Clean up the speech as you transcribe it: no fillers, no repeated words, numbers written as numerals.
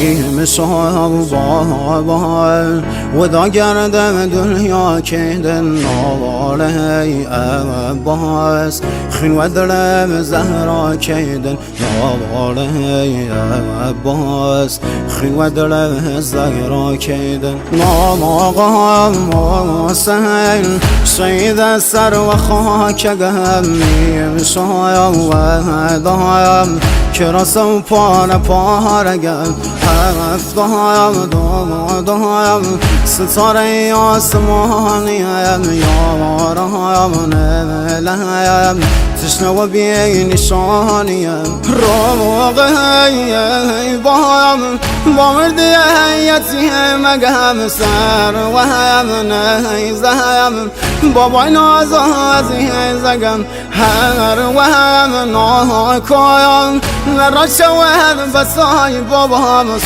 میشم بابا و دا گردم دنیا که دن ناله عباس خین و دلم زهرا که دن ناله عباس خین و دلم زهرا که دن نام آقا حسین شهید سر و خاکم میشم و دایم که رسم پارگم هفتایم دایم ستاره آسمانیم یارم نلایم تشنه و بی نشانیم روغی بایم با مردی یتیمگم سر و هم نیزم بابای نازازی زگم هر و هم ناکایم را شود بسای بابام